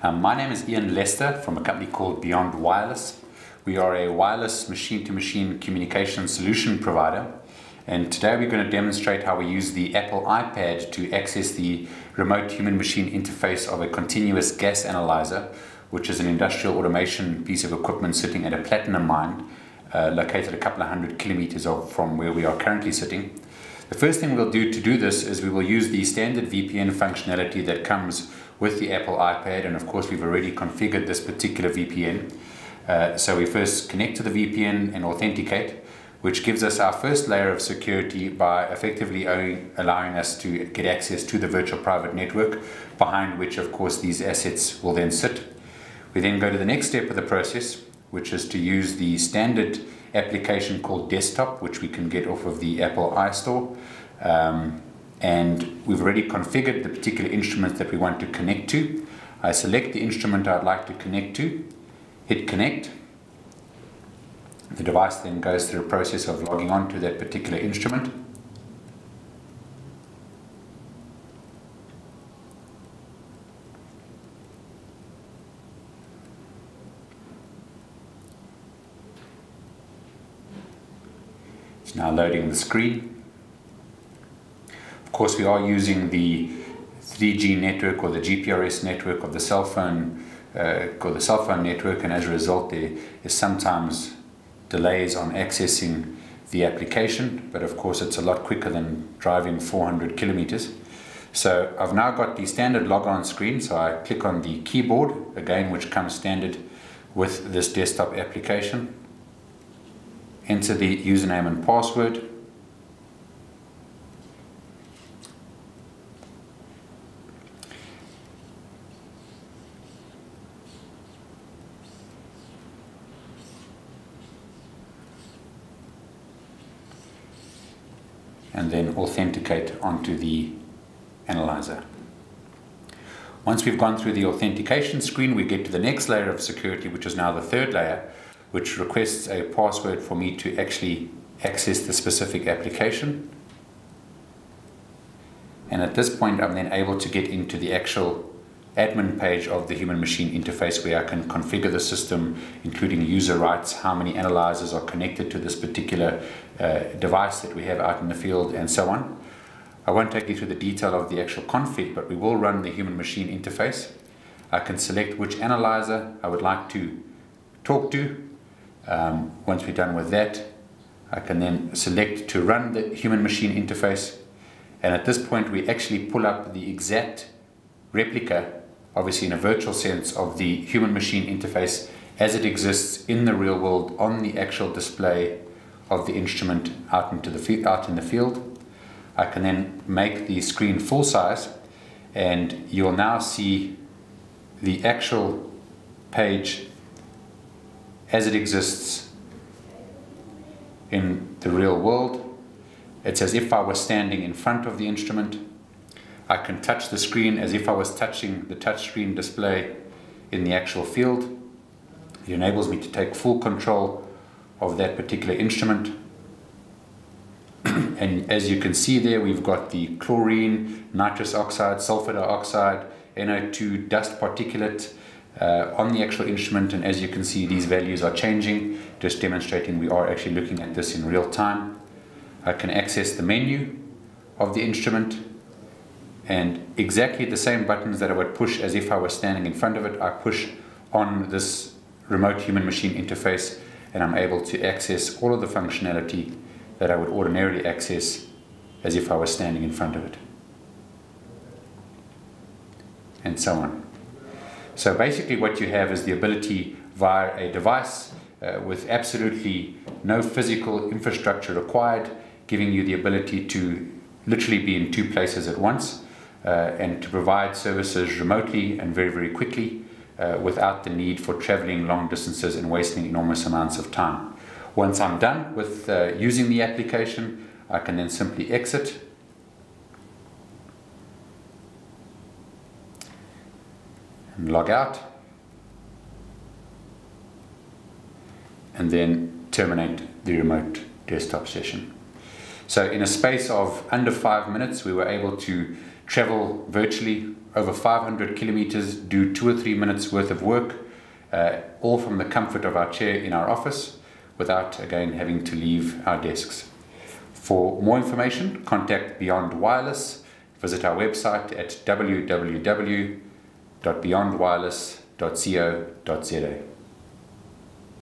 My name is Ian Lester from a company called Beyond Wireless. We are a wireless machine-to-machine communication solution provider, and today we're going to demonstrate how we use the Apple iPad to access the remote human-machine interface of a continuous gas analyzer, which is an industrial automation piece of equipment sitting at a platinum mine located a couple of 100 kilometers from where we are currently sitting. The first thing we'll do to do this is we will use the standard VPN functionality that comes with the Apple iPad, and of course we've already configured this particular VPN. So we first connect to the VPN and authenticate, which gives us our first layer of security by effectively allowing us to get access to the virtual private network, behind which of course these assets will then sit. We then go to the next step of the process, which is to use the standard application called Desktop, which we can get off of the Apple iStore. And we've already configured the particular instrument that we want to connect to. I select the instrument I'd like to connect to, hit connect. The device then goes through a process of logging on to that particular instrument. It's now loading the screen. Of course, we are using the 3G network or the GPRS network of the cell phone, network, and as a result there is sometimes delays on accessing the application, but of course it's a lot quicker than driving 400 kilometers. So I've now got the standard logon screen, so I click on the keyboard, again which comes standard with this desktop application, enter the username and password, and then authenticate onto the analyzer. Once we've gone through the authentication screen, we get to the next layer of security, which is now the third layer, which requests a password for me to actually access the specific application. And at this point, I'm then able to get into the actual admin page of the human-machine interface, where I can configure the system, including user rights, how many analyzers are connected to this particular device that we have out in the field, and so on. I won't take you through the detail of the actual config, but we will run the human-machine interface. I can select which analyzer I would like to talk to. Once we're done with that, I can then select to run the human-machine interface, and at this point we actually pull up the exact replica, obviously in a virtual sense, of the human-machine interface as it exists in the real world on the actual display of the instrument out in the field. I can then make the screen full size, and you'll now see the actual page as it exists in the real world. It's as if I was standing in front of the instrument. I can touch the screen as if I was touching the touchscreen display in the actual field. It enables me to take full control of that particular instrument. And as you can see there, we've got the chlorine, nitrous oxide, sulfur dioxide, NO2, dust particulate on the actual instrument, and as you can see these values are changing, just demonstrating we are actually looking at this in real time. I can access the menu of the instrument, and exactly the same buttons that I would push as if I was standing in front of it, I push on this remote human-machine interface, and I'm able to access all of the functionality that I would ordinarily access as if I was standing in front of it, and so on. So basically what you have is the ability via a device with absolutely no physical infrastructure required, giving you the ability to literally be in two places at once, and to provide services remotely and very, very quickly without the need for traveling long distances and wasting enormous amounts of time. Once I'm done with using the application, I can then simply exit and log out, and then terminate the remote desktop session. So in a space of under 5 minutes, we were able to travel virtually over 500 kilometers, do 2 or 3 minutes worth of work, all from the comfort of our chair in our office, without again having to leave our desks. For more information, contact Beyond Wireless. Visit our website at www.beyondwireless.co.za.